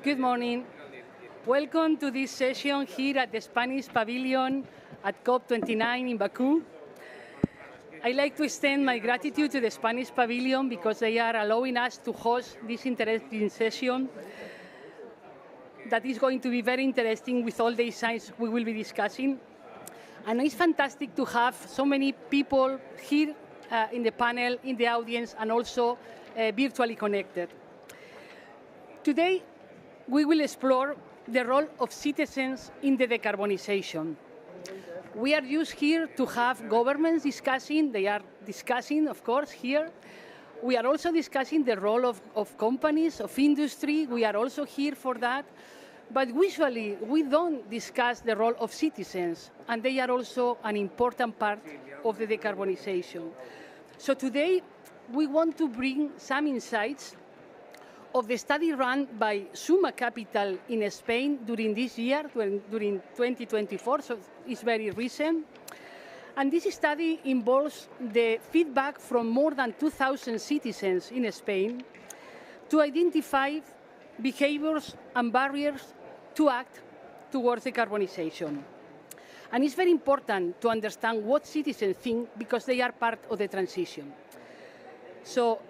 Good morning. Welcome to this session here at the Spanish Pavilion at COP29 in Bakú. I'd like to extend my gratitude to the Spanish Pavilion because they are allowing us to host this interesting session that is going to be very interesting with all the insights we will be discussing. And it's fantastic to have so many people here in the panel, in the audience, and also virtually connected. Today, we will explore the role of citizens in the decarbonization. We are used here to have governments discussing, they are discussing, of course, here. We are also discussing the role of companies, of industry. We are also here for that. But usually, we don't discuss the role of citizens, and they are also an important part of the decarbonization. So today, we want to bring some insights of the study run by Suma Capital in Spain during this year, during 2024, so it's very recent. And this study involves the feedback from more than 2,000 citizens in Spain to identify behaviors and barriers to act towards decarbonization. And it's very important to understand what citizens think because they are part of the transition. So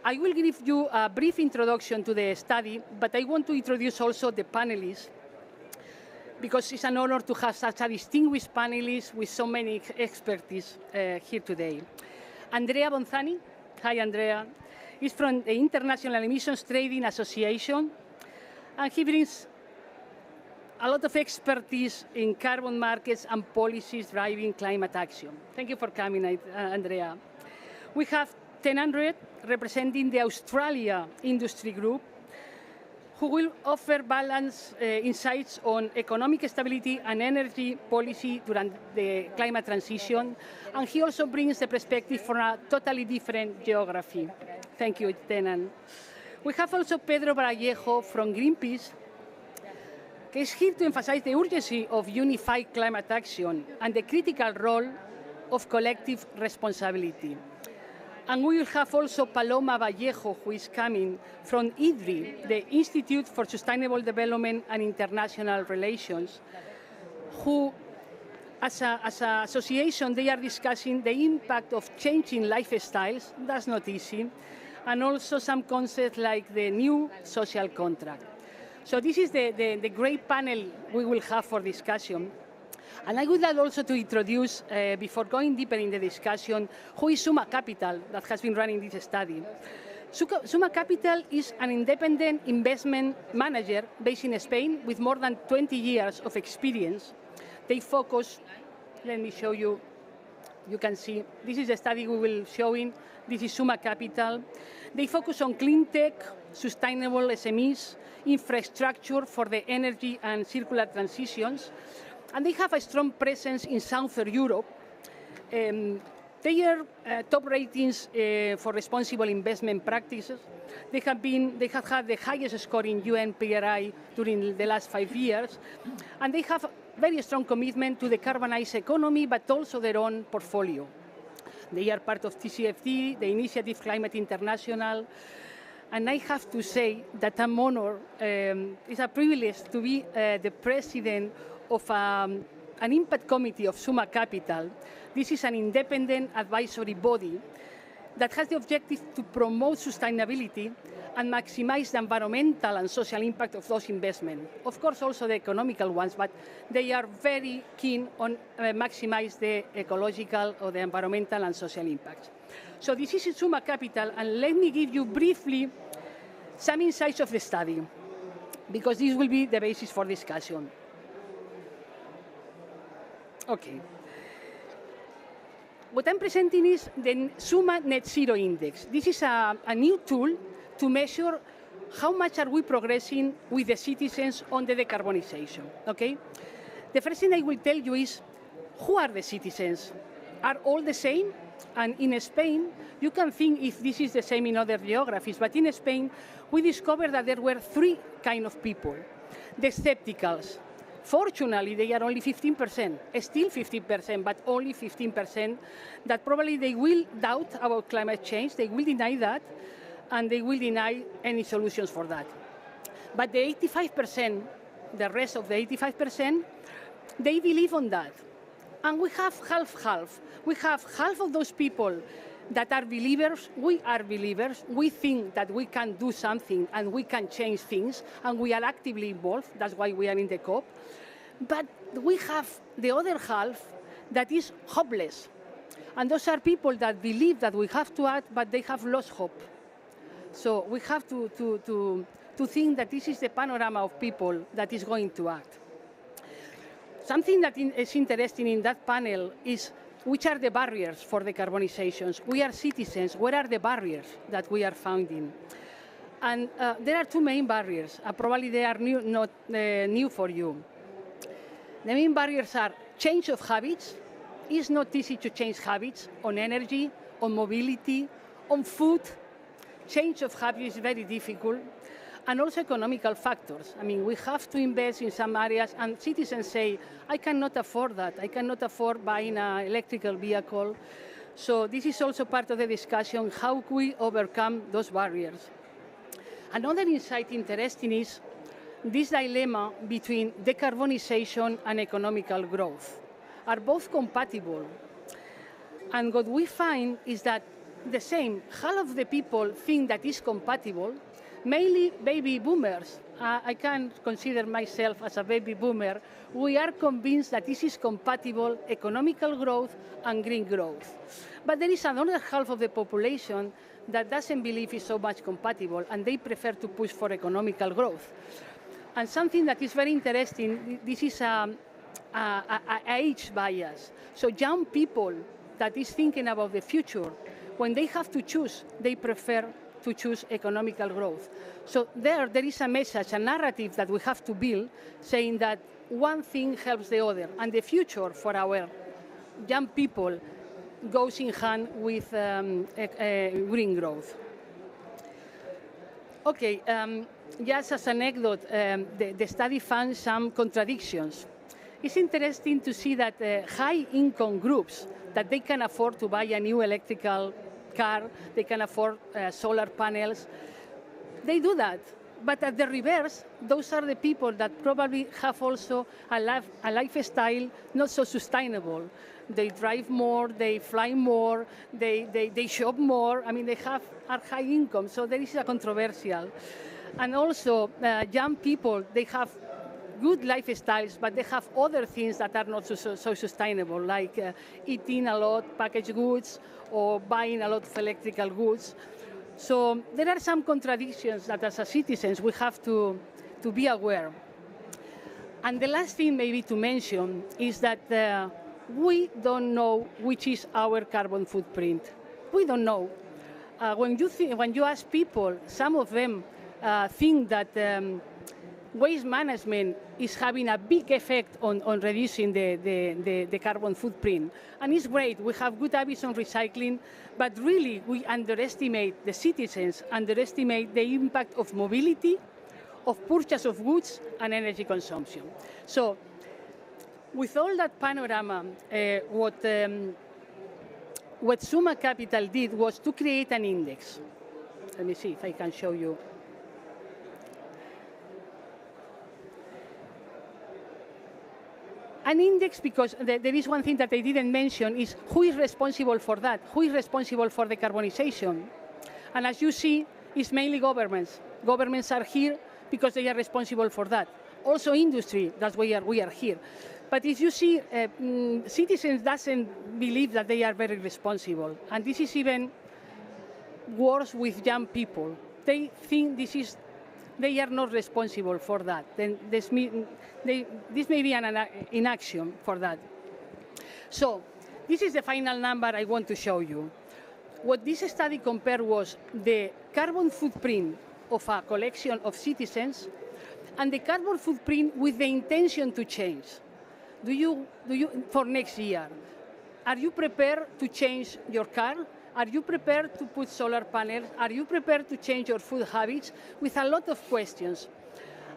I will give you a brief introduction to the study, but I want to introduce also the panelists because it's an honor to have such a distinguished panelists with so many expertise here today. Andrea Bonzani, hi Andrea, is from the International Emissions Trading Association, and he brings a lot of expertise in carbon markets and policies driving climate action. Thank you for coming, Andrea. We have 1,000 representing the Australia industry group, who will offer balanced insights on economic stability and energy policy during the climate transition. And he also brings the perspective from a totally different geography. Thank you, Tenan. We have also Pedro Vallejo from Greenpeace, who is here to emphasize the urgency of unified climate action and the critical role of collective responsibility. And we will have also Paloma Vallejo, who is coming from IDRI, the Institute for Sustainable Development and International Relations, who, as an association, they are discussing the impact of changing lifestyles. That's not easy. And also some concepts like the new social contract. So this is the great panel we will have for discussion. And I would like also to introduce, before going deeper in the discussion, who is Suma Capital that has been running this study. Suma Capital is an independent investment manager based in Spain with more than 20 years of experience. They focus, let me show you, you can see, this is the study we will showing. This is Suma Capital. They focus on clean tech, sustainable SMEs, infrastructure for the energy and circular transitions. And they have a strong presence in Southern Europe. Their top ratings for responsible investment practices, they have had the highest score in UN PRI during the last 5 years. And they have very strong commitment to the decarbonized economy, but also their own portfolio. They are part of TCFD, the Initiative Climate International. And I have to say that I'm honored, it's a privilege to be the president of an impact committee of Suma Capital. This is an independent advisory body that has the objective to promote sustainability and maximize the environmental and social impact of those investments. Of course, also the economical ones, but they are very keen on maximize the ecological or the environmental and social impacts. So this is Suma Capital, and let me give you briefly some insights of the study, because this will be the basis for discussion. Okay. What I'm presenting is the Suma Net Zero Index. This is a new tool to measure how much are we progressing with the citizens on the decarbonization, okay? The first thing I will tell you is, who are the citizens? Are all the same? And in Spain, you can think if this is the same in other geographies, but in Spain, we discovered that there were 3 kinds of people. The skepticals. Fortunately, they are only 15%, still 15%, but only 15%, that probably they will doubt about climate change, they will deny that, and they will deny any solutions for that. But the 85%, the rest of the 85%, they believe on that. And we have half-half. We have half of those people that are believers. We are believers. We think that we can do something and we can change things, and we are actively involved. That's why we are in the COP. But we have the other half that is hopeless. And those are people that believe that we have to act, but they have lost hope. So we have to think that this is the panorama of people that is going to act. Something that is interesting in that panel is which are the barriers for decarbonization. We are citizens. What are the barriers that we are finding? And there are two main barriers. Probably they are not new for you. The main barriers are change of habits. It's not easy to change habits on energy, on mobility, on food. Change of habits is very difficult. And also economical factors. I mean, we have to invest in some areas, and citizens say, I cannot afford that. I cannot afford buying an electrical vehicle. So this is also part of the discussion, how we overcome those barriers. Another insight interesting is this dilemma between decarbonization and economical growth. Are both compatible? And what we find is that the same, half of the people think that is compatible, mainly baby boomers. I can consider myself as a baby boomer. We are convinced that this is compatible, economical growth and green growth. But there is another half of the population that doesn't believe it's so much compatible, and they prefer to push for economical growth. And something that is very interesting, this is a age bias. So young people that is thinking about the future, when they have to choose, they prefer to choose economical growth. So there is a message, a narrative that we have to build, saying that one thing helps the other, and the future for our young people goes in hand with green growth. Okay, just as an anecdote, the study found some contradictions. It's interesting to see that high-income groups, that they can afford to buy a new electrical car, they can afford solar panels, they do that. But at the reverse, those are the people that probably have also a lifestyle not so sustainable. They drive more, they fly more, they shop more. I mean, they are high income, so there is a controversial. And also, young people, they have good lifestyles, but they have other things that are not so sustainable, like eating a lot, packaged goods, or buying a lot of electrical goods. So there are some contradictions that as citizens we have to be aware. And the last thing maybe to mention is that we don't know which is our carbon footprint. We don't know. When you ask people, some of them think that waste management is having a big effect on reducing the carbon footprint. And it's great, we have good habits on recycling, but really we underestimate, the citizens underestimate the impact of mobility, of purchase of goods, and energy consumption. So with all that panorama, what Summa Capital did was to create an index. Let me see if I can show you. An index, because there is one thing that I didn't mention, is who is responsible for that? Who is responsible for decarbonization? And as you see, it's mainly governments. Governments are here because they are responsible for that. Also industry, that's why we are here. But if you see, citizens doesn't believe that they are very responsible. And this is even worse with young people. They think they are not responsible for that. Then this may be an inaction for that. So this is the final number I want to show you. What this study compared was the carbon footprint of a collection of citizens and the carbon footprint with the intention to change. For next year, are you prepared to change your car? Are you prepared to put solar panels? Are you prepared to change your food habits? With a lot of questions.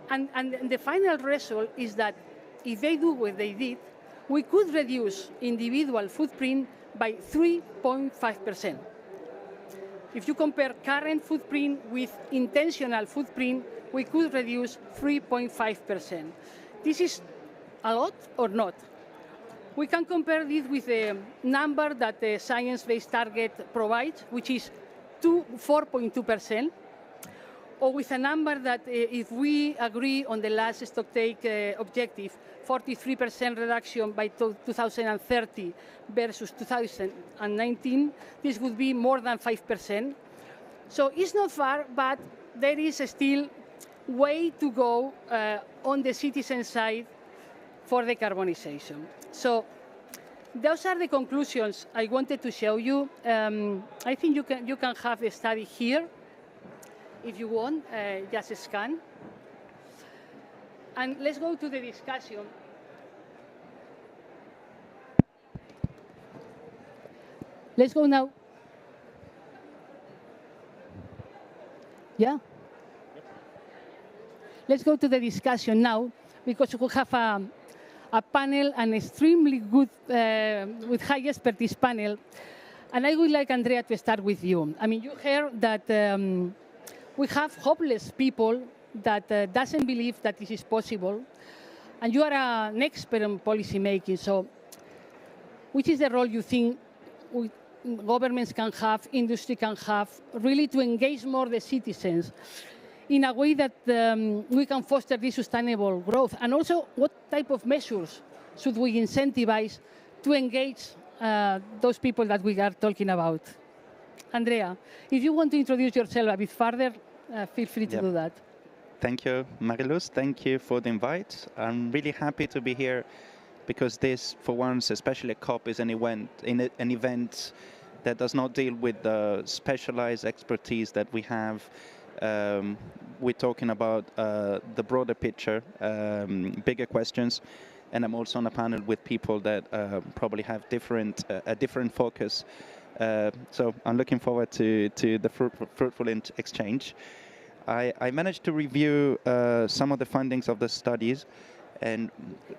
And the final result is that if they do what they did, we could reduce individual footprint by 3.5%. If you compare current footprint with intentional footprint, we could reduce 3.5%. This is a lot or not? We can compare this with the number that the science-based target provides, which is 4.2%, or with a number that if we agree on the last stocktake objective, 43% reduction by 2030 versus 2019, this would be more than 5%. So it's not far, but there is still way to go on the citizen side for decarbonization. So those are the conclusions I wanted to show you. I think you can have the study here if you want, just scan. And let's go to the discussion. Let's go now. Yeah? Let's go to the discussion now, because we have a panel, an extremely good, with high expertise panel. And I would like, Andrea, to start with you. I mean, you heard that we have hopeless people that doesn't believe that this is possible. And you are an expert in policy making, so which is the role you think governments can have, industry can have, really to engage more the citizens in a way that we can foster this sustainable growth? And also, what type of measures should we incentivize to engage those people that we are talking about? Andrea, if you want to introduce yourself a bit further, feel free to do that. Thank you, Mariluz. Thank you for the invite. I'm really happy to be here because this, for once, especially a COP, is an event that does not deal with the specialized expertise that we have. We're talking about the broader picture, bigger questions, and I'm also on a panel with people that probably have a different focus. So I'm looking forward to the fruitful exchange. I managed to review some of the findings of the studies. And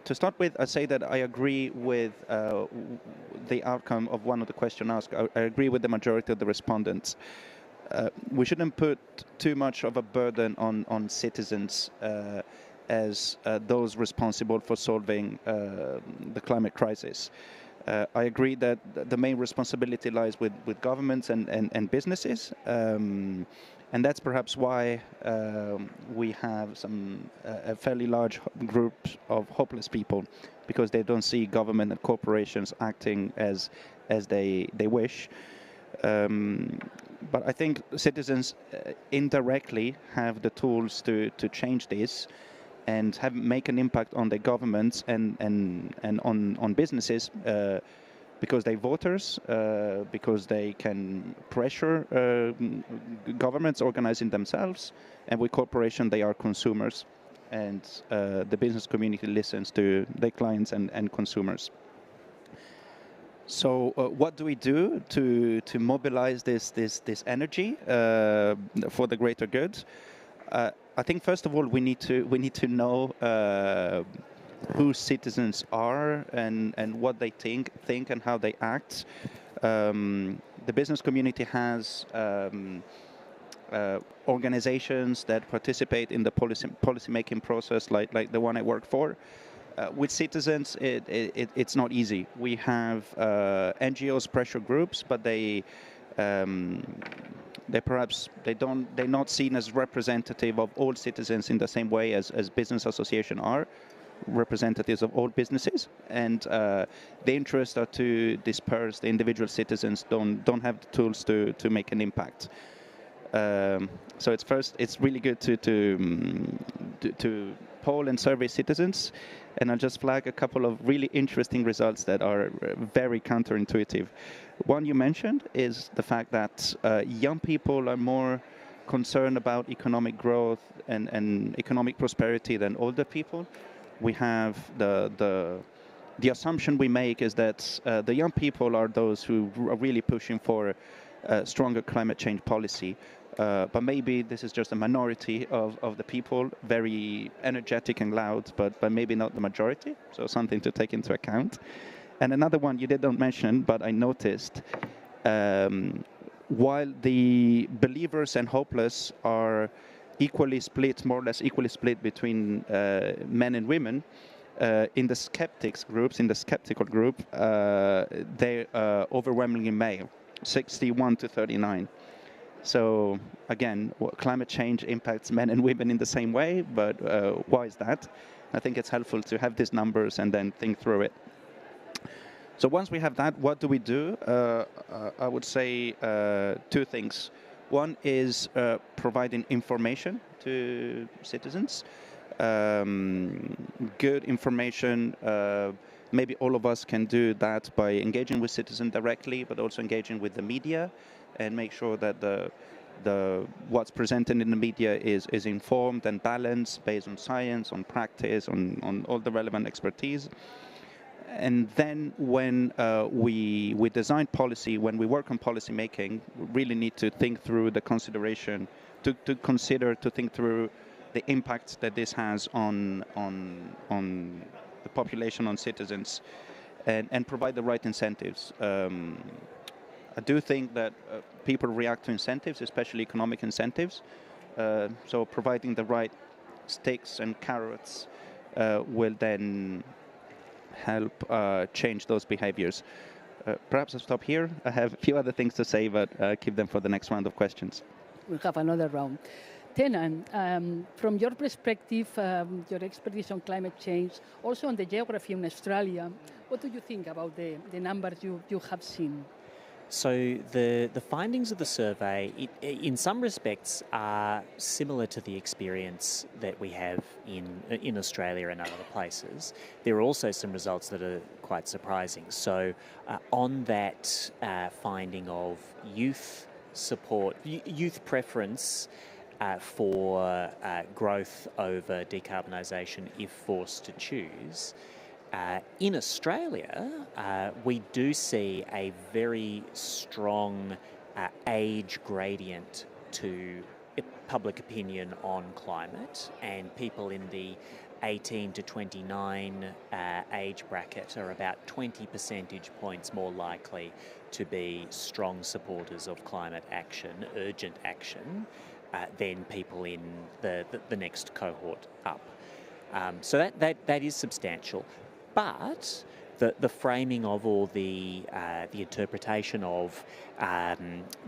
to start with, I say that I agree with the outcome of one of the questions asked. I agree with the majority of the respondents. We shouldn't put too much of a burden on citizens as those responsible for solving the climate crisis. I agree that the main responsibility lies with governments and businesses. And that's perhaps why we have a fairly large group of hopeless people, because they don't see government and corporations acting as they wish. But I think citizens indirectly have the tools to change this and make an impact on their governments and on businesses. Because they're voters, because they can pressure governments organizing themselves, and with corporations they are consumers, and the business community listens to their clients and consumers. So what do we do to mobilize this energy for the greater good? I think first of all we need to know who citizens are and what they think and how they act. The business community has organizations that participate in the policy-making process, like the one I work for. With citizens, it's not easy. We have NGOs, pressure groups, but they're not seen as representative of all citizens in the same way as business associations are representatives of all businesses, and the interests are too dispersed. The individual citizens don't have the tools to make an impact. So it's really good to poll and survey citizens, and I'll just flag a couple of really interesting results that are very counterintuitive. One you mentioned is the fact that young people are more concerned about economic growth and economic prosperity than older people. We have the assumption we make is that the young people are those who are really pushing for stronger climate change policy. But maybe this is just a minority of the people, very energetic and loud, but maybe not the majority. So something to take into account. And another one you didn't mention, but I noticed, while the believers and hopeless are equally split, more or less equally split between men and women. In the skeptical group, they're overwhelmingly male, 61 to 39. So again, climate change impacts men and women in the same way, but why is that? I think it's helpful to have these numbers and then think through it. So once we have that, what do we do? I would say two things. One is providing information to citizens. Good information. Maybe all of us can do that by engaging with citizens directly, but also engaging with the media and make sure that what's presented in the media is informed and balanced based on science, on practice, on all the relevant expertise. And then when we design policy, when we work on policy making, we really need to think through the consideration, to think through the impact that this has on the population, on citizens, and provide the right incentives. I do think that people react to incentives, especially economic incentives. So providing the right sticks and carrots will then help change those behaviors. Perhaps I'll stop here. I have a few other things to say, but keep them for the next round of questions. We'll have another round. Tenan, from your perspective, your expertise on climate change, also on the geography in Australia, what do you think about the numbers you have seen? So the findings of the survey, in some respects, are similar to the experience that we have in Australia and other places. There are also some results that are quite surprising. So on that finding of youth support, youth preference for growth over decarbonisation if forced to choose, in Australia, we do see a very strong age gradient to public opinion on climate, and people in the 18 to 29 age bracket are about 20 percentage points more likely to be strong supporters of climate action, urgent action, than people in the next cohort up. So that is substantial. But the framing of all the interpretation of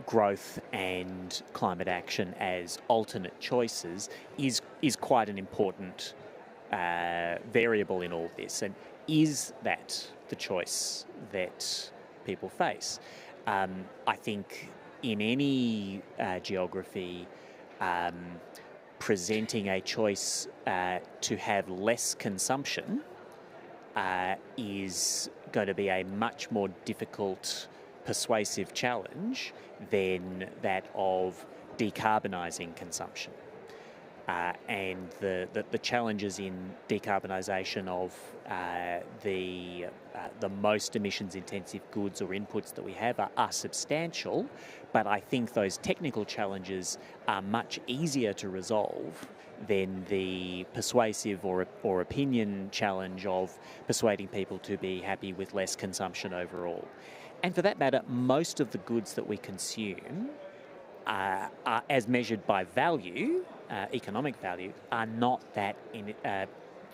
growth and climate action as alternate choices is quite an important variable in all this. And is that the choice that people face? I think in any geography, presenting a choice to have less consumption is going to be a much more difficult, persuasive challenge than that of decarbonising consumption. And the challenges in decarbonisation of the most emissions-intensive goods or inputs that we have are substantial, but I think those technical challenges are much easier to resolve than the persuasive or opinion challenge of persuading people to be happy with less consumption overall. And for that matter, most of the goods that we consume are, as measured by value, economic value, are not that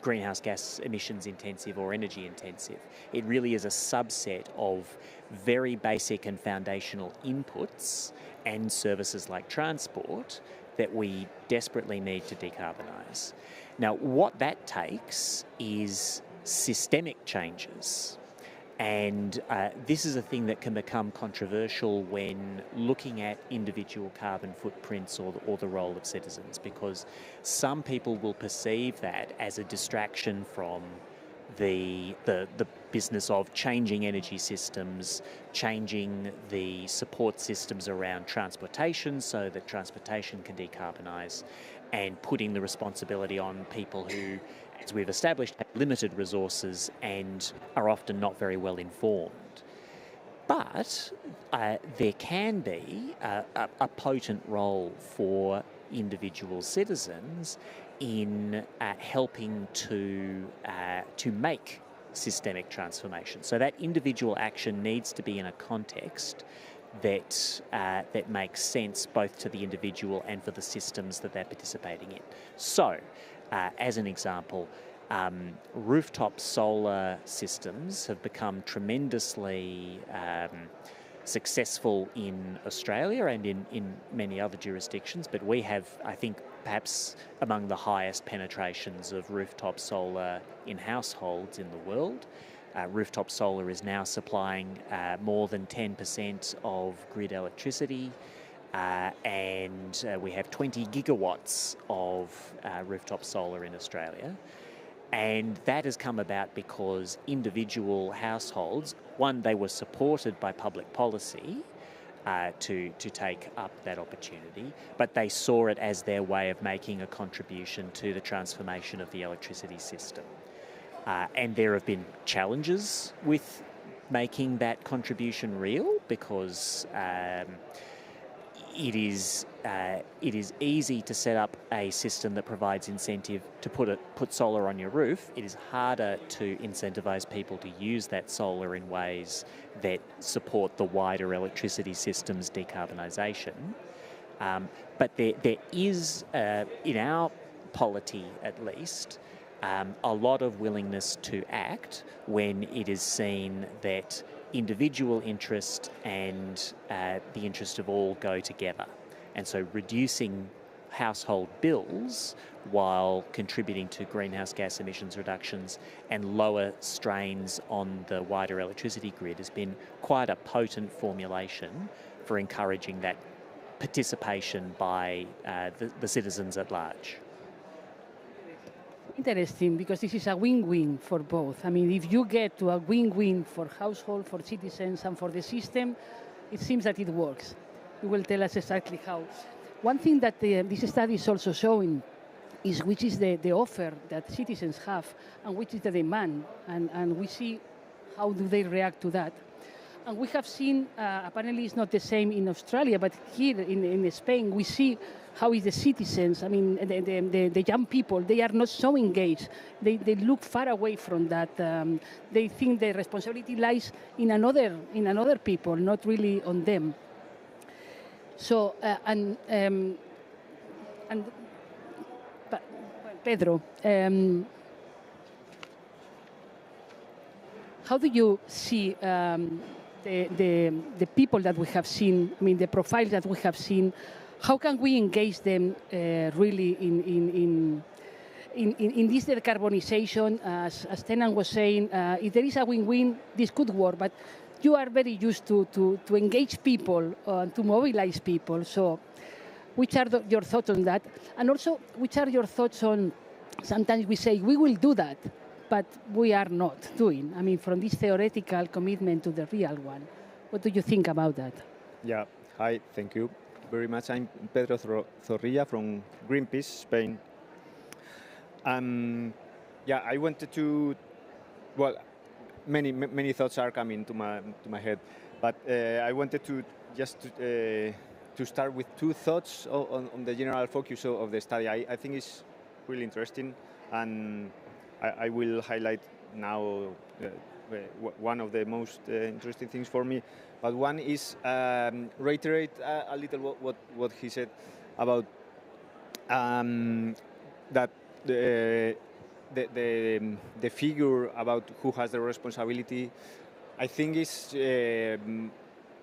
greenhouse gas emissions intensive or energy intensive. It really is a subset of very basic and foundational inputs and services like transport that we desperately need to decarbonise. Now, what that takes is systemic changes. And this is a thing that can become controversial when looking at individual carbon footprints or the role of citizens, because some people will perceive that as a distraction from the business of changing energy systems, changing the support systems around transportation so that transportation can decarbonise, and putting the responsibility on people who, as we've established, have limited resources and are often not very well informed. But there can be a potent role for individual citizens in helping to make systemic transformation. So that individual action needs to be in a context that that makes sense both to the individual and for the systems that they're participating in. So, as an example, rooftop solar systems have become tremendously successful in Australia and in many other jurisdictions, but we have, I think, perhaps among the highest penetrations of rooftop solar in households in the world. Rooftop solar is now supplying more than 10% of grid electricity, and we have 20 gigawatts of rooftop solar in Australia. And that has come about because individual households, one, they were supported by public policy to take up that opportunity, but they saw it as their way of making a contribution to the transformation of the electricity system. And there have been challenges with making that contribution real because it is easy to set up a system that provides incentive to put solar on your roof. It is harder to incentivize people to use that solar in ways that support the wider electricity system's decarbonisation. But there is, in our polity at least, a lot of willingness to act when it is seen that individual interest and the interest of all go together. And so reducing household bills while contributing to greenhouse gas emissions reductions and lower strains on the wider electricity grid has been quite a potent formulation for encouraging that participation by the citizens at large. Interesting, because this is a win-win for both. I mean, if you get to a win-win for household, for citizens, and for the system, it seems that it works. You will tell us exactly how. One thing that this study is also showing is which is the offer that citizens have and which is the demand, and we see how do they react to that. And we have seen, apparently it's not the same in Australia, but here in Spain, we see how is the citizens, I mean, the young people, they are not so engaged. They look far away from that. They think the responsibility lies in another people, not really on them. So, Pedro, how do you see the people that we have seen, I mean, the profiles that we have seen? How can we engage them really in this decarbonisation? As Tenan was saying, if there is a win-win, this could work, but you are very used to engage people, to mobilize people. So which are your thoughts on that? And also, which are your thoughts on, sometimes we say, we will do that, but we are not doing. I mean, from this theoretical commitment to the real one. What do you think about that? Yeah, hi, thank you very much. I'm Pedro Zorrilla from Greenpeace, Spain. Yeah, I wanted to, well, many thoughts are coming to my head, but I wanted to just to start with two thoughts on the general focus of the study. I think it's really interesting, and I will highlight now one of the most interesting things for me. But one is reiterate a little what he said about that the figure about who has the responsibility. I think is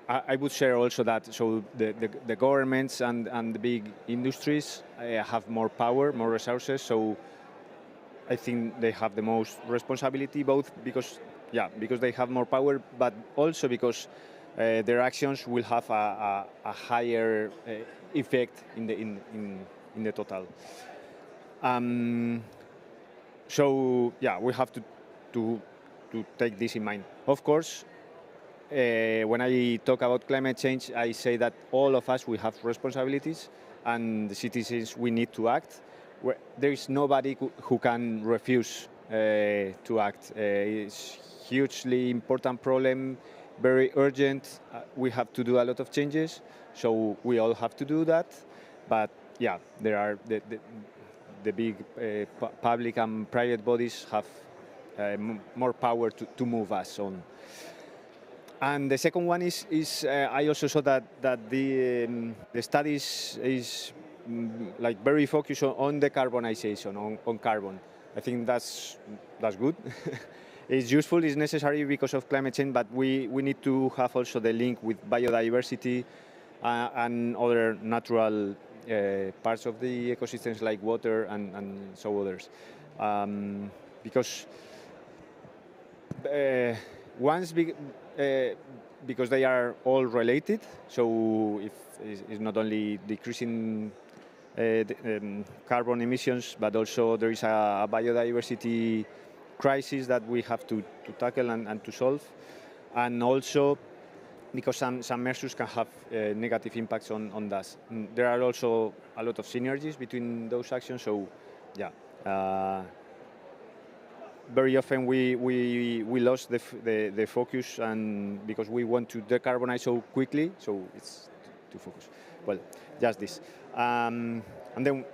I would share also that so the governments and the big industries have more power, more resources. So I think they have the most responsibility, both because they have more power, but also because their actions will have a higher effect in the total. So yeah, we have to take this in mind. Of course, when I talk about climate change, I say that all of us, we have responsibilities, and the citizens, we need to act. There is nobody who can refuse to act. It's hugely important problem, very urgent. We have to do a lot of changes, so we all have to do that. But yeah, there are the big public and private bodies have more power to move us on. And the second one is I also saw that the studies is like very focused on decarbonisation, on carbon. I think that's good. It's useful, it's necessary because of climate change, but we need to have also the link with biodiversity and other natural parts of the ecosystems like water and so others. Because because they are all related, so if it's not only decreasing carbon emissions, but also there is a biodiversity crisis that we have to tackle and to solve, and also because some measures can have negative impacts on that. There are also a lot of synergies between those actions, so yeah. Very often we lost the focus, and because we want to decarbonize so quickly, so it's to focus. Well, just this. And then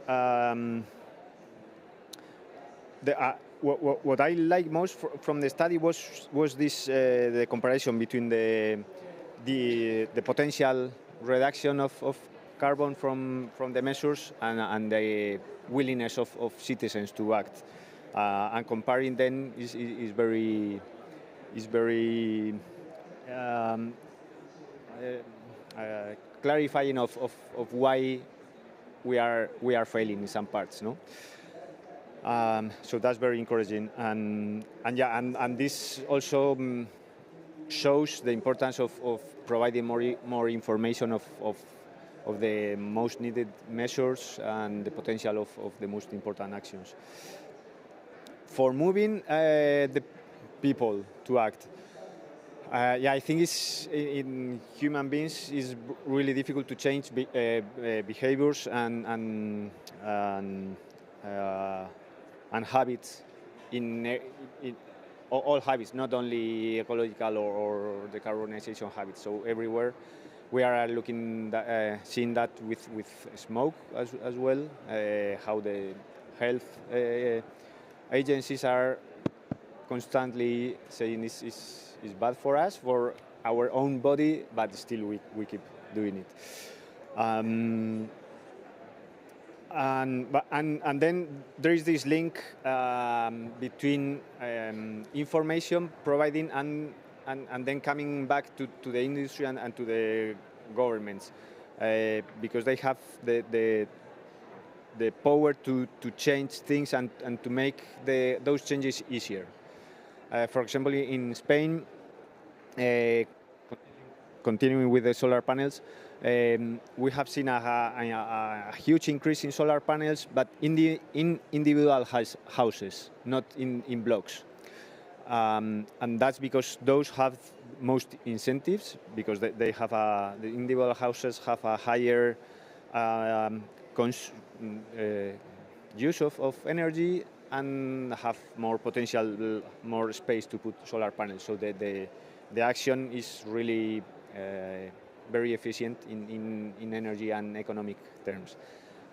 what I like most from the study was this the comparison between the potential reduction of carbon from the measures and the willingness of citizens to act. And comparing them is very clarifying of why we are failing in some parts, no? So that's very encouraging, and this also shows the importance of providing more information of the most needed measures and the potential of the most important actions. For moving the people to act, I think it's in human beings is really difficult to change behaviors and habits in all habits, not only ecological or decarbonization habits. So everywhere we are looking seeing that with smoke as well, how the health agencies are constantly saying this is bad for us, for our own body, but still we keep doing it. And then there is this link between information providing and then coming back to the industry and to the governments, because they have the power to change things and to make those changes easier. For example, in Spain, continuing with the solar panels, we have seen a huge increase in solar panels, but in individual houses, not in blocks. And that's because those have most incentives, because they have the individual houses have a higher use of energy and have more potential, more space to put solar panels. So the action is really very efficient in energy and economic terms.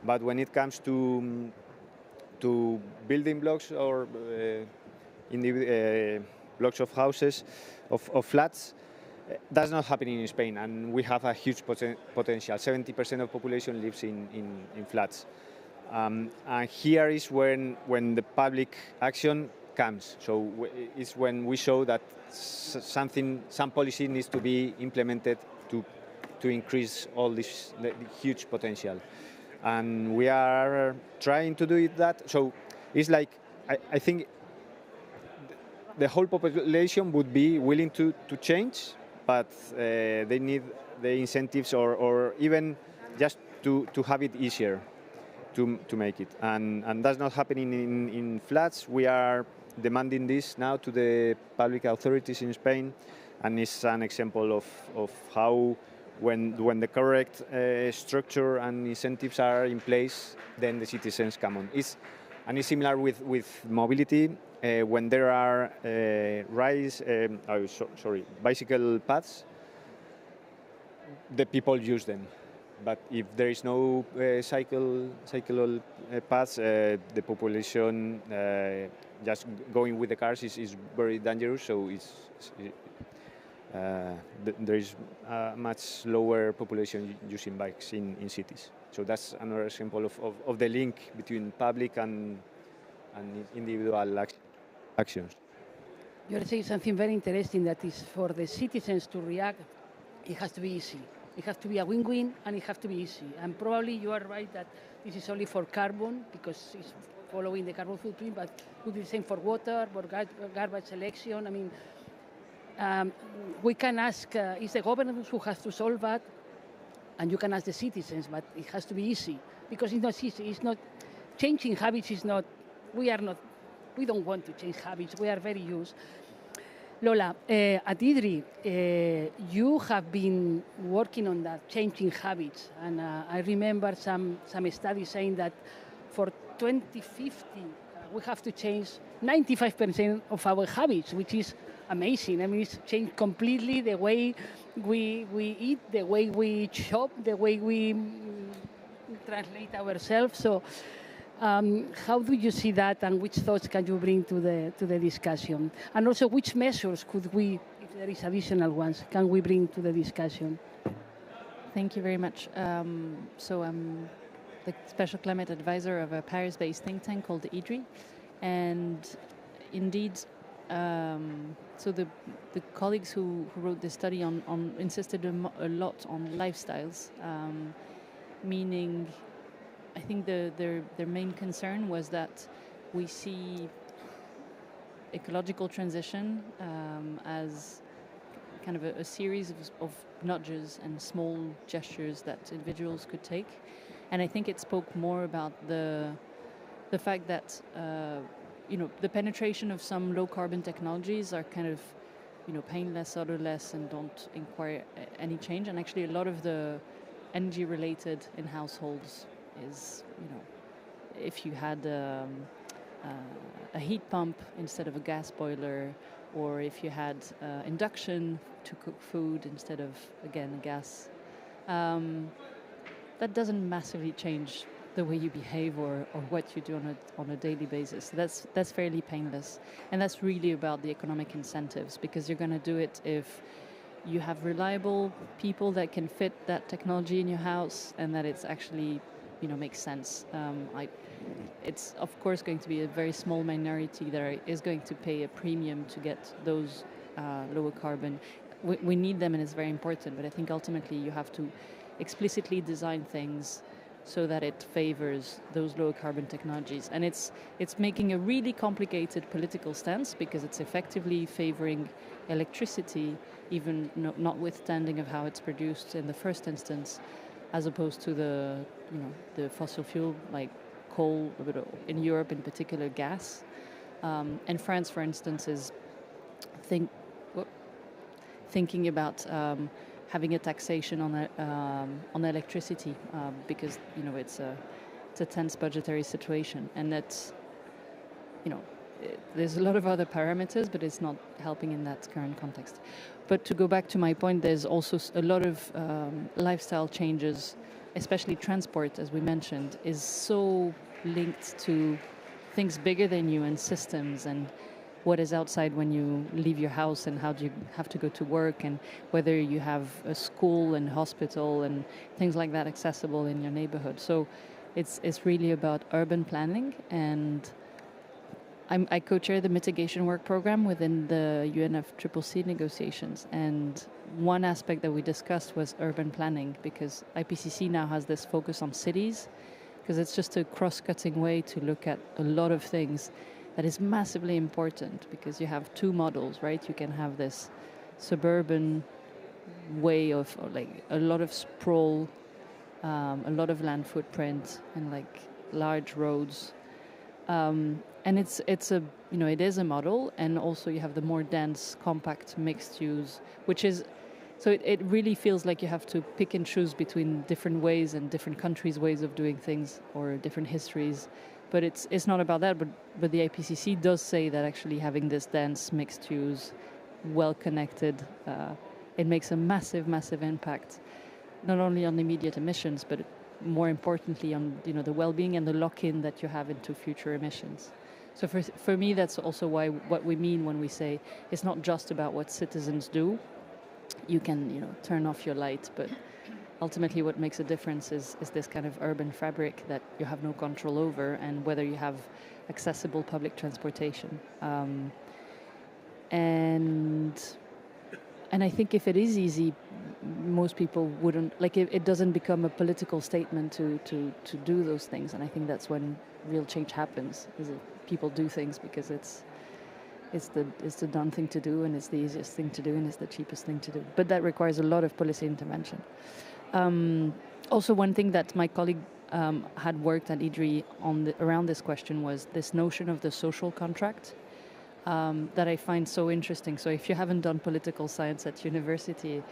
But when it comes to building blocks or blocks of houses, of flats, that's not happening in Spain, and we have a huge potential. 70% of population lives in flats. And here is when the public action comes. So it's when we show that some policy needs to be implemented to increase all this huge potential. And we are trying to do that. So it's like, I think the whole population would be willing to change, but they need the incentives or even just to have it easier to make it. And that's not happening in flats. We are demanding this now to the public authorities in Spain, and it's an example of how when the correct structure and incentives are in place, then the citizens come on. It's similar with mobility. When there are bicycle paths, the people use them. But if there is no cycle paths, the population just going with the cars is very dangerous. So there is a much lower population using bikes in cities. So that's another example of the link between public and individual actions. You're saying something very interesting, that is for the citizens to react, it has to be easy. It has to be a win-win, and it has to be easy. And probably you are right that this is only for carbon, because it's following the carbon footprint, but it would be the same for water, for garbage selection. I mean, we can ask, it's the government who has to solve that, and you can ask the citizens, but it has to be easy, because it's not easy. It's not, changing habits is not, we don't want to change habits. We are very used. Lola, at IDRI, you have been working on that, changing habits. And I remember some studies saying that for 2050, we have to change 95% of our habits, which is amazing. I mean, it's changed completely the way we eat, the way we shop, the way we translate ourselves. So how do you see that, and which thoughts can you bring to the discussion? And also, which measures could we, if there is additional ones, can we bring to the discussion? Thank you very much. So I'm the Special Climate Advisor of a Paris-based think tank called IDRI. And indeed, so the colleagues who wrote this study insisted a lot on lifestyles, meaning I think their main concern was that we see ecological transition as kind of a series of nudges and small gestures that individuals could take. And I think it spoke more about the fact that the penetration of some low carbon technologies are kind of paying less, odorless, and don't require any change. And actually, a lot of the energy related in households is, if you had a heat pump instead of a gas boiler, or if you had induction to cook food instead of, again, a gas, that doesn't massively change the way you behave or what you do on a daily basis. That's fairly painless. And that's really about the economic incentives, because you're going to do it if you have reliable people that can fit that technology in your house, and that it's actually makes sense. It's of course going to be a very small minority that is going to pay a premium to get those lower carbon. We need them, and it's very important, but I think ultimately you have to explicitly design things so that it favors those lower carbon technologies. And it's making a really complicated political stance, because it's effectively favoring electricity, even notwithstanding of how it's produced in the first instance, as opposed to the fossil fuel like coal, in Europe in particular gas. And France, for instance, is thinking about having a taxation on electricity, because it's a tense budgetary situation, and that's there's a lot of other parameters, but it's not helping in that current context. But to go back to my point, there's also a lot of lifestyle changes, especially transport, as we mentioned, is so linked to things bigger than you and systems, and what is outside when you leave your house, and how do you have to go to work, and whether you have a school and hospital and things like that accessible in your neighborhood. So it's really about urban planning, and I co-chair the mitigation work program within the UNFCCC negotiations, and one aspect that we discussed was urban planning, because IPCC now has this focus on cities, because it's just a cross-cutting way to look at a lot of things that is massively important, because you have two models, right? You can have this suburban way of like a lot of sprawl, a lot of land footprint, and like large roads. And it is a model, and also you have the more dense, compact, mixed use, which is, so it really feels like you have to pick and choose between different ways and different countries' ways of doing things, or different histories. But it's not about that, but the IPCC does say that actually having this dense, mixed use, well-connected, it makes a massive, massive impact, not only on immediate emissions, but more importantly on the well-being and the lock-in that you have into future emissions. So for me, that's also what we mean when we say it's not just about what citizens do, you can, turn off your light, but ultimately what makes a difference is this kind of urban fabric that you have no control over, and whether you have accessible public transportation. And I think if it is easy, most people wouldn't, like, it doesn't become a political statement to do those things. And I think that's when real change happens, is that people do things because it's the done thing to do, and it's the easiest thing to do, and it's the cheapest thing to do. But that requires a lot of policy intervention. Also, one thing that my colleague had worked at IDRI on around this question was this notion of the social contract. That I find so interesting. So if you haven't done political science at university,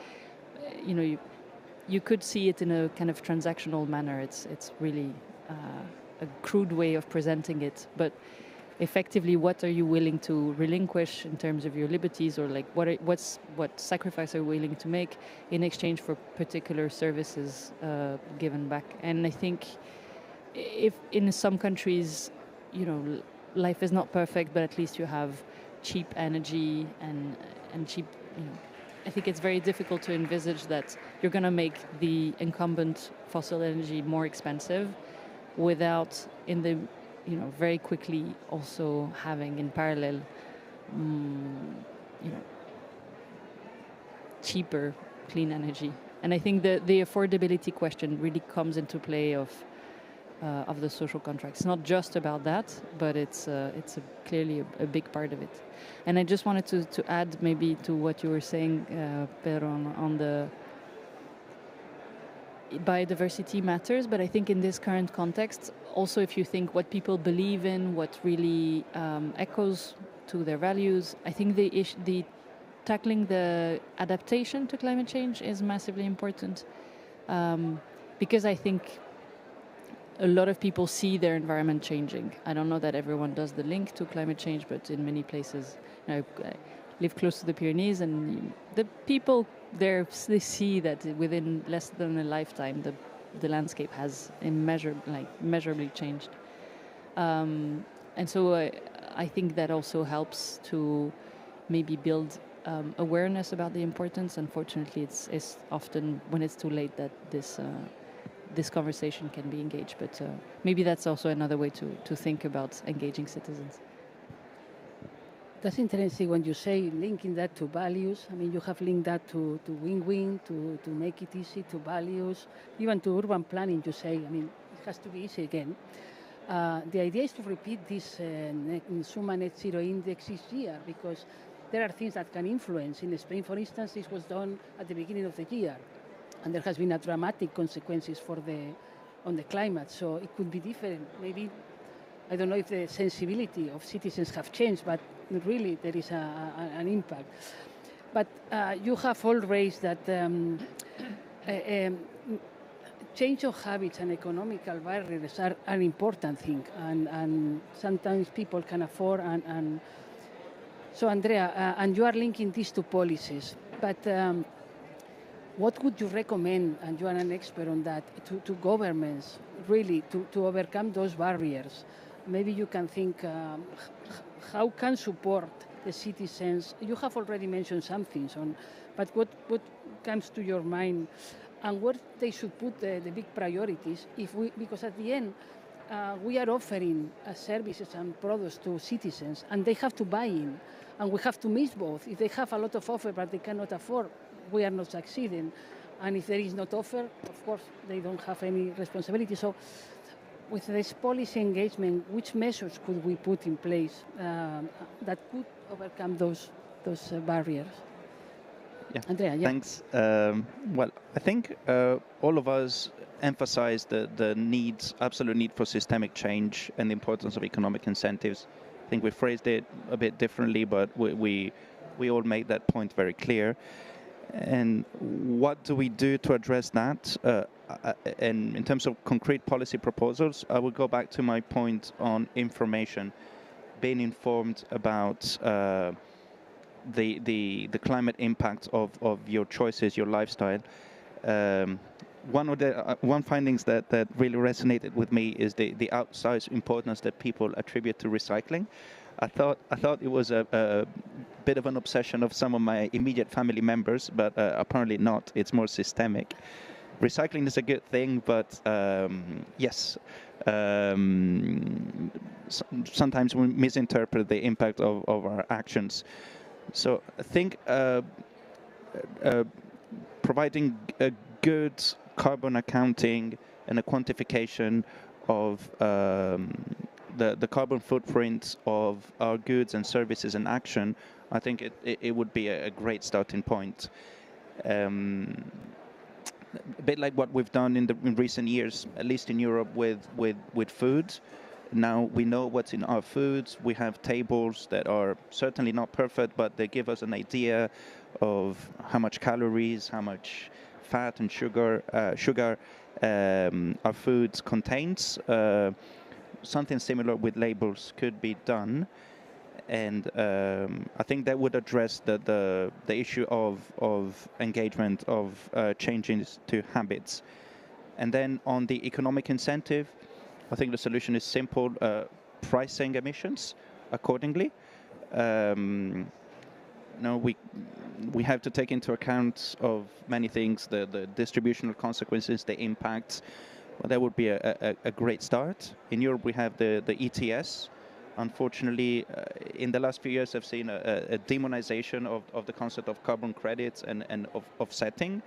you could see it in a kind of transactional manner. It's really a crude way of presenting it. But effectively, what are you willing to relinquish in terms of your liberties, or like what sacrifice are you willing to make in exchange for particular services given back? And I think if in some countries, life is not perfect, but at least you have cheap energy and cheap, I think it's very difficult to envisage that you're going to make the incumbent fossil energy more expensive without very quickly also having in parallel, cheaper clean energy. And I think the affordability question really comes into play of the social contract. It's not just about that, but it's clearly a big part of it. And I just wanted to add maybe to what you were saying, Pedro, on the biodiversity matters, but I think in this current context, also if you think what people believe in, what really echoes to their values, I think the tackling the adaptation to climate change is massively important, because I think a lot of people see their environment changing. I don't know that everyone does the link to climate change, but in many places, I live close to the Pyrenees, and the people there, they see that within less than a lifetime, the landscape has immeasurably changed. And so I think that also helps to maybe build awareness about the importance. Unfortunately, it's often when it's too late that this conversation can be engaged, but maybe that's also another way to think about engaging citizens. That's interesting when you say linking that to values. I mean, you have linked that to win-win, to make it easy, to values, even to urban planning, you say. I mean, it has to be easy again. The idea is to repeat this Summa Net Zero Index this year, because there are things that can influence. In Spain, for instance, this was done at the beginning of the year, and there has been a dramatic consequences on the climate. So it could be different. Maybe, I don't know if the sensibility of citizens have changed, but really there is an impact. But you have all raised that change of habits and economical barriers are an important thing, and sometimes people can afford. And so, Andrea, and you are linking this to policies, but what would you recommend, and you are an expert on that, to governments really to overcome those barriers? Maybe you can think how can support the citizens. You have already mentioned some things on, but what comes to your mind, and where they should put the big priorities? Because at the end we are offering services and products to citizens, and they have to buy in, and we have to mix both. If they have a lot of offer but they cannot afford, we are not succeeding. And if there is not offer, of course, they don't have any responsibility. So with this policy engagement, which measures could we put in place that could overcome those barriers? Yeah. Andrea, yeah. Thanks. Well, I think all of us emphasize the absolute need for systemic change and the importance of economic incentives. I think we phrased it a bit differently, but we all make that point very clear. And what do we do to address that? And in terms of concrete policy proposals, I would go back to my point on information, being informed about the climate impact of your choices, your lifestyle. One findings that really resonated with me is the outsized importance that people attribute to recycling. I thought it was a bit of an obsession of some of my immediate family members, but apparently not. It's more systemic. Recycling is a good thing, but yes, sometimes we misinterpret the impact of our actions. So I think providing a good carbon accounting and a quantification of the carbon footprint of our goods and services and action, I think it would be a great starting point. A bit like what we've done in recent years, at least in Europe, with food. Now we know what's in our foods. We have tables that are certainly not perfect, but they give us an idea of how much calories, how much fat and sugar our foods contains. Something similar with labels could be done, and I think that would address the issue of engagement, of changes to habits. And then on the economic incentive, I think the solution is simple: pricing emissions accordingly. No, we have to take into account of many things, the distributional consequences, the impacts. Well, that would be a great start. In Europe, we have the ETS. Unfortunately, in the last few years, I've seen a demonization of the concept of carbon credits and of offsetting.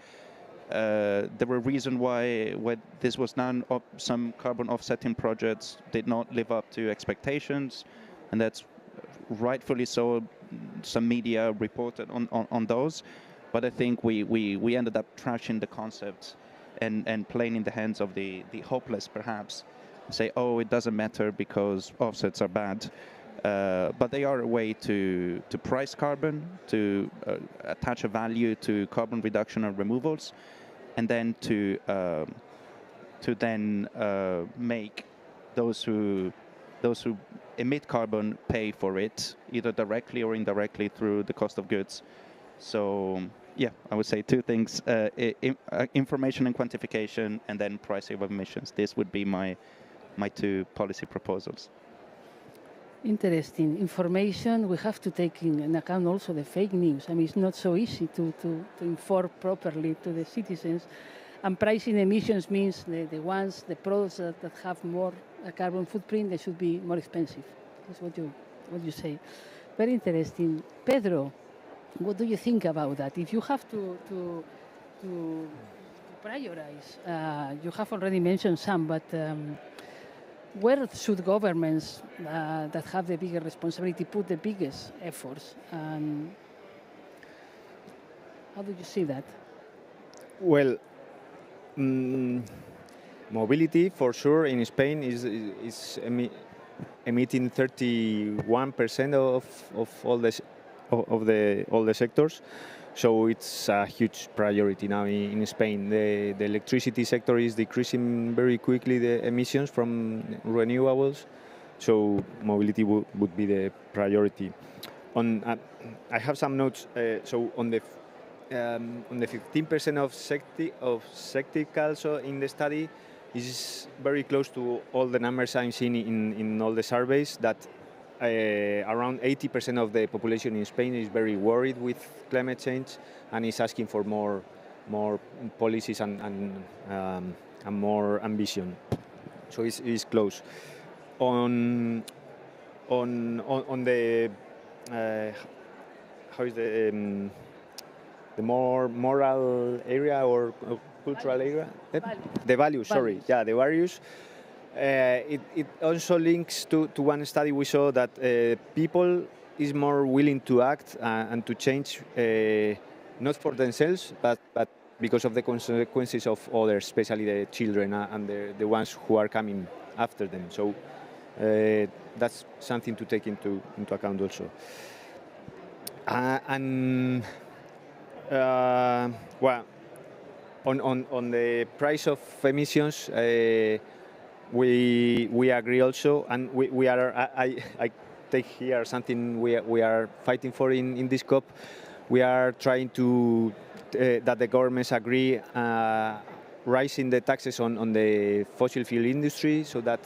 There were reasons why when this was done, some carbon offsetting projects did not live up to expectations, and that's rightfully so. Some media reported on those, but I think we ended up trashing the concept and playing in the hands of the hopeless, perhaps. Say, oh, it doesn't matter because offsets are bad. But they are a way to price carbon, to attach a value to carbon reduction and removals, and then to make those who emit carbon pay for it, either directly or indirectly through the cost of goods. So yeah, I would say two things: information and quantification, and then pricing of emissions. This would be my two policy proposals. Interesting. Information, we have to take in account also the fake news. I mean, it's not so easy to inform properly to the citizens. And pricing emissions means the products that have more carbon footprint, they should be more expensive. That's what you say. Very interesting. Pedro, what do you think about that? If you have to prioritize, you have already mentioned some, but where should governments that have the bigger responsibility put the biggest efforts? How do you see that? Well, mobility for sure in Spain is emitting 31% of all the sectors. So it's a huge priority now in Spain. The electricity sector is decreasing very quickly the emissions from renewables. So mobility would be the priority. I have some notes. So on the 15% of sectic also in the study is very close to all the numbers I'm seeing in all the surveys, that around 80% of the population in Spain is very worried with climate change and is asking for more policies and more ambition. So it's close. On the how is the more moral area or cultural area? The values, sorry. Yeah, the values. It also links to one study we saw that people is more willing to act and to change, not for themselves, but because of the consequences of others, especially the children and the ones who are coming after them. So that's something to take into account also. Well, on the price of emissions, we agree also, and we are. I take here something we are fighting for in this COP. We are trying to that the governments agree raising the taxes on the fossil fuel industry, so that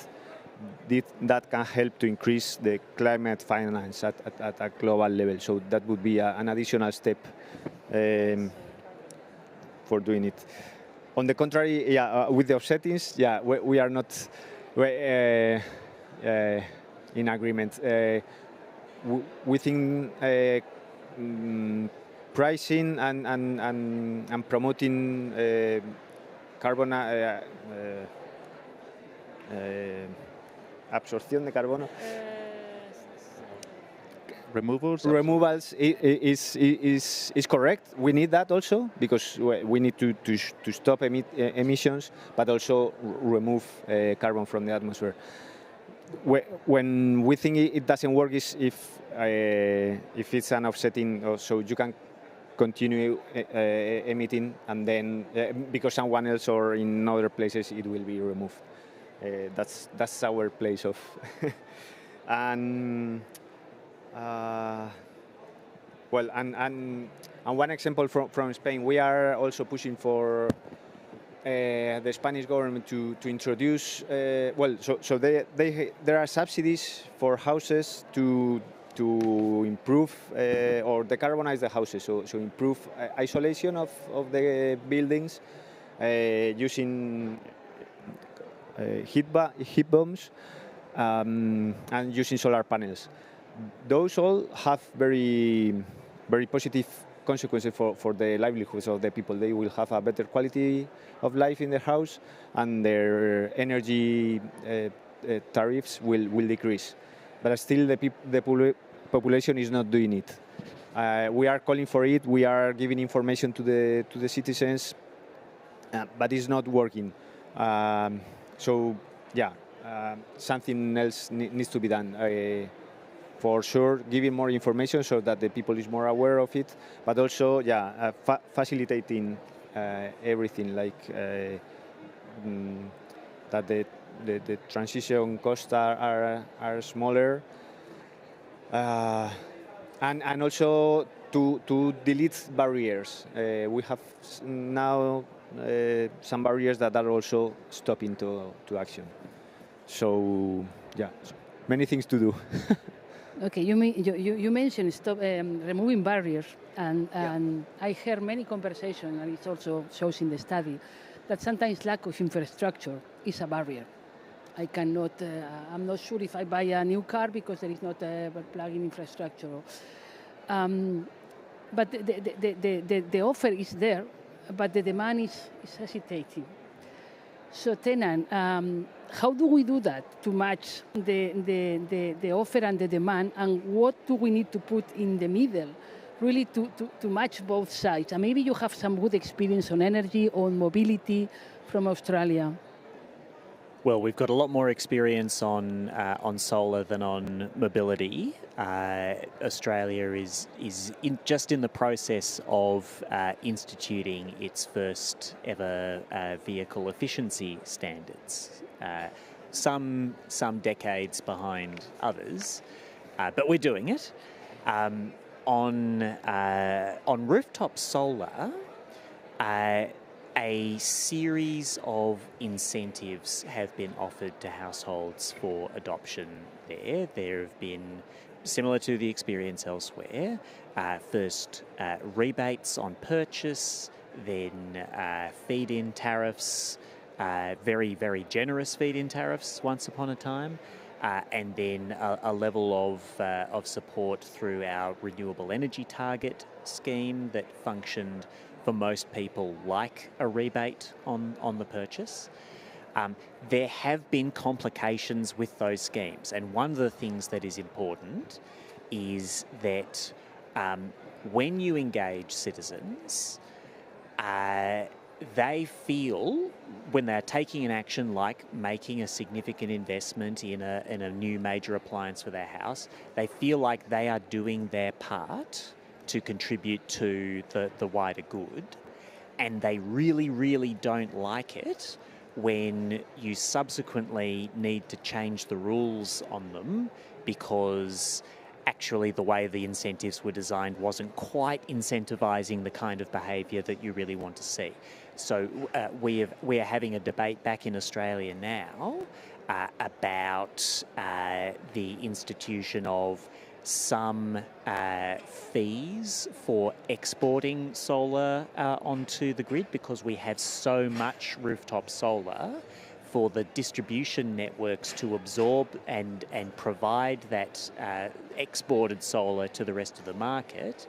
that can help to increase the climate finance at a global level. So that would be an additional step for doing it. On the contrary, with the offsettings, we are not in agreement. We think pricing and promoting carbon absorción de carbono. Removals is correct. We need that also because we need to stop emissions, but also remove carbon from the atmosphere. When we think it doesn't work is if it's an offsetting, so you can continue emitting, and then because someone else or in other places it will be removed. That's our place of and one example from Spain, we are also pushing for the Spanish government to introduce there are subsidies for houses to improve or decarbonize the houses, so improve isolation of the buildings using heat bombs and using solar panels. Those all have very, very positive consequences for the livelihoods of the people. They will have a better quality of life in their house, and their energy tariffs will decrease. But still, the population is not doing it. We are calling for it. We are giving information to the citizens, but it's not working. Something else needs to be done. For sure, giving more information so that the people is more aware of it, but also, facilitating everything, like that the transition costs are smaller, and also to delete barriers. We have now some barriers that are also stopping to action. So, many things to do. Okay, you mentioned stop removing barriers, and I heard many conversations, and it also shows in the study that sometimes lack of infrastructure is a barrier. I cannot. I'm not sure if I buy a new car because there is not a plug-in infrastructure. But the offer is there, but the demand is hesitating. So, Tenan, how do we do that to match the offer and the demand, and what do we need to put in the middle, really to match both sides? And maybe you have some good experience on energy, on mobility from Australia. Well, we've got a lot more experience on solar than on mobility. Australia is just in the process of instituting its first ever vehicle efficiency standards. Some decades behind others, but we're doing it. On rooftop solar, a series of incentives have been offered to households for adoption there. There have been, similar to the experience elsewhere, first rebates on purchase, then feed-in tariffs, very, very generous feed-in tariffs once upon a time, and then a level of support through our renewable energy target scheme that functioned for most people like a rebate on the purchase. There have been complications with those schemes, and one of the things that is important is that when you engage citizens, they feel, when they're taking an action like making a significant investment in a new major appliance for their house, they feel like they are doing their part to contribute to the wider good, and they really, really don't like it when you subsequently need to change the rules on them because actually the way the incentives were designed wasn't quite incentivizing the kind of behaviour that you really want to see. So we are having a debate back in Australia now about the institution of some fees for exporting solar onto the grid, because we have so much rooftop solar, for the distribution networks to absorb and provide that exported solar to the rest of the market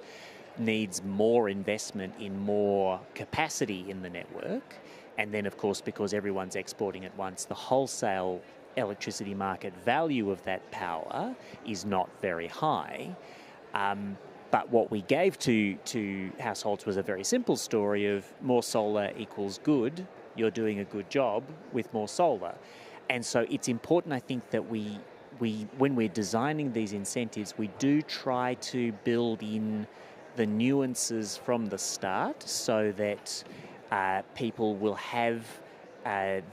needs more investment in more capacity in the network. And then, of course, because everyone's exporting at once, the wholesale electricity market value of that power is not very high. But what we gave to households was a very simple story of more solar equals good. You're doing a good job with more solar. And so it's important, I think, that we when we're designing these incentives, we do try to build in the nuances from the start so that people will have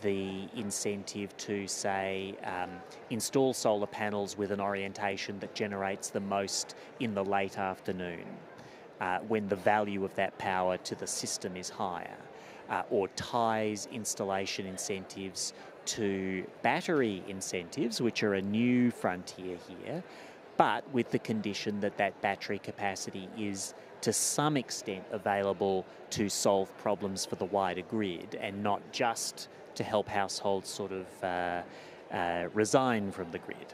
the incentive to, say, install solar panels with an orientation that generates the most in the late afternoon, when the value of that power to the system is higher, or ties installation incentives to battery incentives, which are a new frontier here, but with the condition that that battery capacity is to some extent available to solve problems for the wider grid and not just to help households sort of resign from the grid.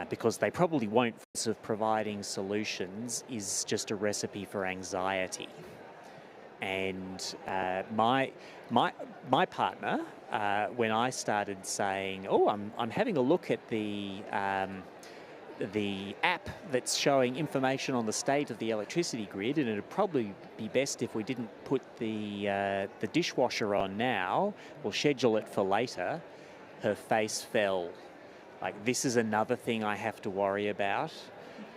Because they probably won't. Of providing solutions is just a recipe for anxiety. And my partner, when I started saying, "Oh, I'm having a look at the app that's showing information on the state of the electricity grid, and it'd probably be best if we didn't put the dishwasher on now. We'll schedule it for later." Her face fell. Like, this is another thing I have to worry about.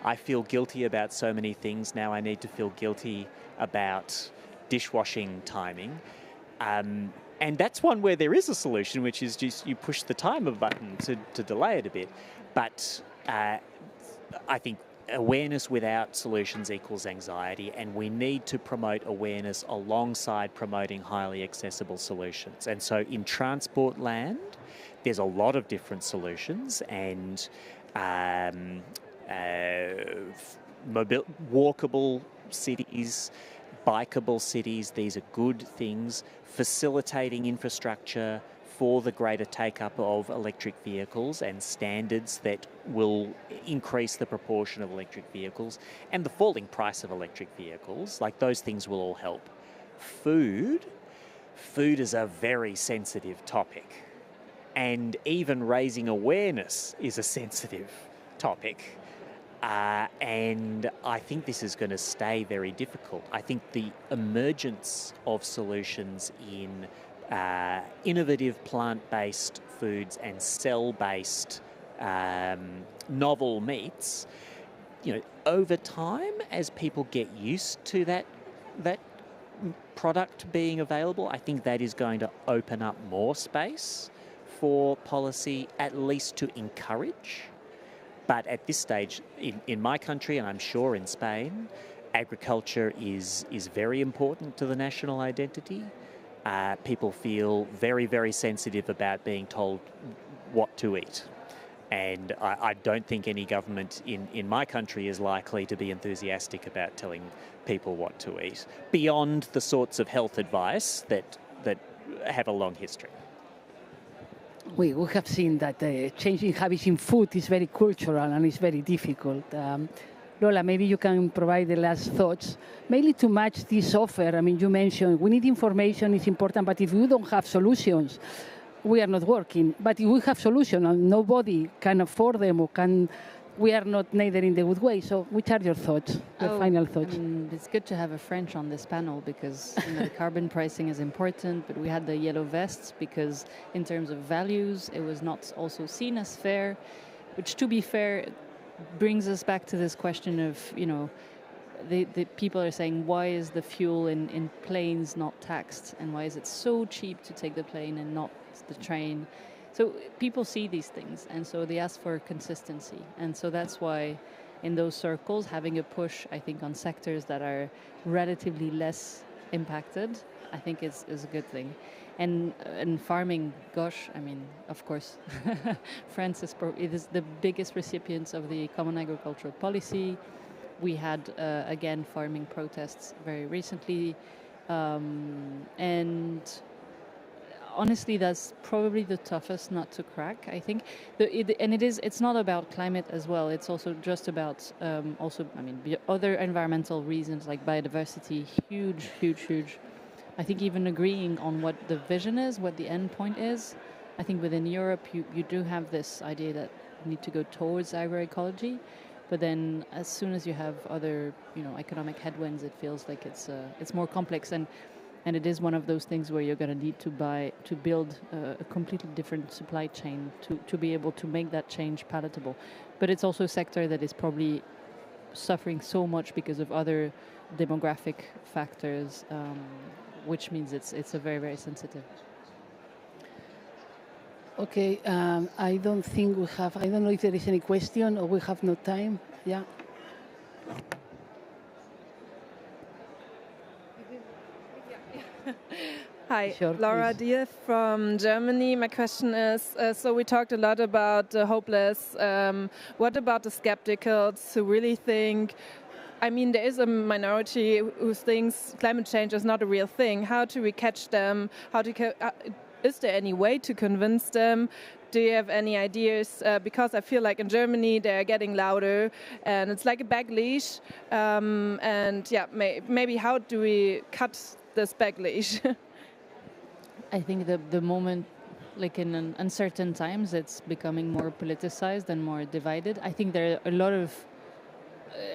I feel guilty about so many things now. I need to feel guilty about dishwashing timing. And that's one where there is a solution, which is just you push the timer button to delay it a bit. But I think awareness without solutions equals anxiety, and we need to promote awareness alongside promoting highly accessible solutions. And so in transport land, there's a lot of different solutions, and walkable cities, bikeable cities, these are good things. Facilitating infrastructure for the greater take-up of electric vehicles and standards that will increase the proportion of electric vehicles and the falling price of electric vehicles, like those things will all help. Food is a very sensitive topic, and even raising awareness is a sensitive topic. And I think this is going to stay very difficult. I think the emergence of solutions in innovative plant-based foods and cell-based novel meats, over time, as people get used to that product being available, I think that is going to open up more space for policy, at least to encourage. But at this stage, in my country, and I'm sure in Spain, agriculture is very important to the national identity. People feel very, very sensitive about being told what to eat. And I don't think any government in my country is likely to be enthusiastic about telling people what to eat, beyond the sorts of health advice that have a long history. We have seen that changing habits in food is very cultural and it's very difficult. Lola, maybe you can provide the last thoughts, mainly to match this offer. I mean, you mentioned we need information, it's important, but if we don't have solutions, we are not working. But if we have solutions and nobody can afford them or we are not neither in the good way. So which are your thoughts, your final thoughts? It's good to have a French on this panel because carbon pricing is important, but we had the yellow vests because in terms of values, it was not also seen as fair, which, to be fair, brings us back to this question of, the people are saying, why is the fuel in planes not taxed? And why is it so cheap to take the plane and not the train? So people see these things, and so they ask for consistency. And so that's why in those circles, having a push, I think, on sectors that are relatively less impacted, I think is a good thing. And farming, gosh, I mean, of course, France is the biggest recipient of the Common Agricultural Policy. We had, again, farming protests very recently. And honestly, that's probably the toughest nut to crack, I think. It's not about climate as well. It's also just about, other environmental reasons like biodiversity, huge. I think even agreeing on what the vision is, what the end point is. I think within Europe, you do have this idea that you need to go towards agroecology. But then, as soon as you have other, economic headwinds, it feels like it's more complex, and it is one of those things where you're going to need to build a completely different supply chain to be able to make that change palatable. But it's also a sector that is probably suffering so much because of other demographic factors, which means it's a very, very sensitive. Okay, I don't know if there is any question or we have no time. Yeah. Hi, Sure, Laura please. Dier from Germany. My question is, so we talked a lot about the hopeless. What about the skepticals who really think, I mean, there is a minority who thinks climate change is not a real thing. How do we catch them? Is there any way to convince them? Do you have any ideas? Because I feel like in Germany they're getting louder, and it's like a backleash. And yeah, maybe how do we cut this backleash? I think the moment, like in uncertain times, it's becoming more politicized and more divided. I think there are a lot of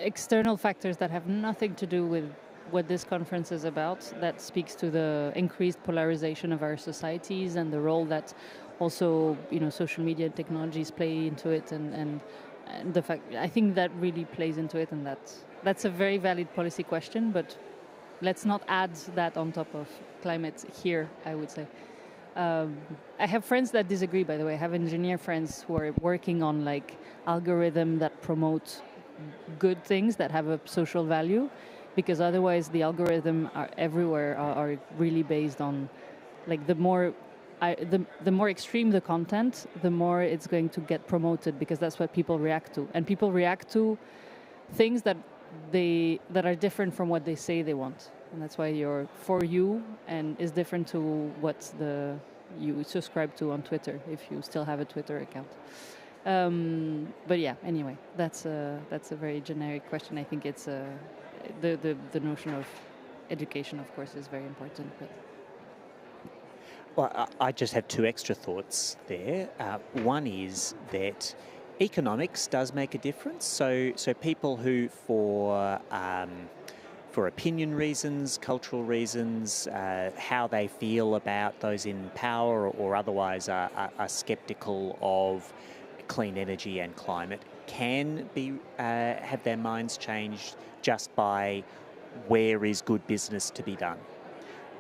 external factors that have nothing to do with what this conference is about, that speaks to the increased polarization of our societies and the role that also social media and technologies play into it, and the fact, I think that really plays into it, and that's a very valid policy question, but let's not add that on top of climate here, I would say. I have friends that disagree, by the way. I have engineer friends who are working on algorithms that promote good things that have a social value, because otherwise the algorithm are everywhere are really based on the more extreme the content, the more it's going to get promoted, because that's what people react to, and people react to things that are different from what they say they want, and that's why your For You and is different to what you subscribe to on Twitter, if you still have a Twitter account. But yeah, anyway, that's a very generic question. I think it's the notion of education, of course, is very important. But well, I just have two extra thoughts there. One is that economics does make a difference. So people who, for opinion reasons, cultural reasons, how they feel about those in power or otherwise are sceptical of clean energy and climate, can have their minds changed just by where is good business to be done.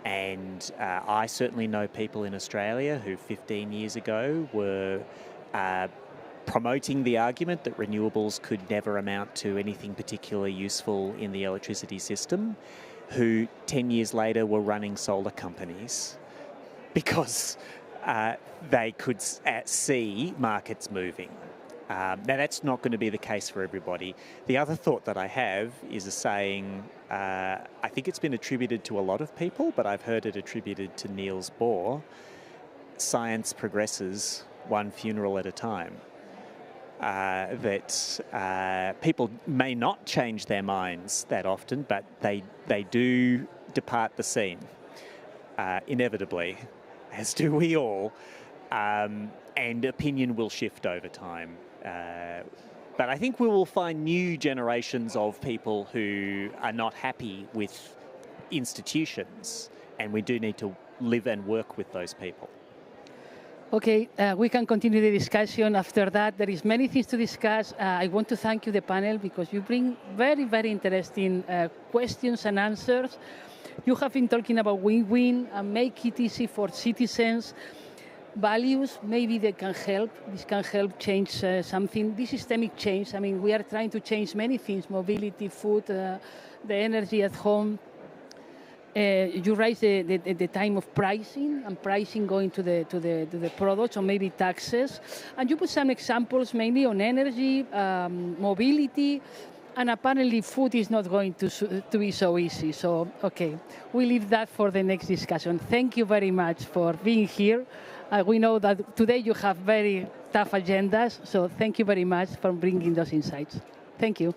And I certainly know people in Australia who 15 years ago were promoting the argument that renewables could never amount to anything particularly useful in the electricity system, who 10 years later were running solar companies because they could see markets moving. Now, that's not going to be the case for everybody. The other thought that I have is a saying, I think it's been attributed to a lot of people, but I've heard it attributed to Niels Bohr: science progresses one funeral at a time. That people may not change their minds that often, but they do depart the scene, inevitably, as do we all, and opinion will shift over time. But I think we will find new generations of people who are not happy with institutions, and we do need to live and work with those people. Okay, we can continue the discussion after that. There is many things to discuss. I want to thank you, the panel, because you bring very, very interesting questions and answers. You have been talking about win-win and make it easy for citizens. Values, maybe they can help. This can help change something. This systemic change, I mean, we are trying to change many things: mobility, food, the energy at home. You raise the time of pricing and pricing going to the products, or maybe taxes, and you put some examples mainly on energy, mobility, and apparently food is not going to be so easy. So, okay, we leave that for the next discussion. Thank you very much for being here. We know that today you have very tough agendas, so thank you very much for bringing those insights. Thank you.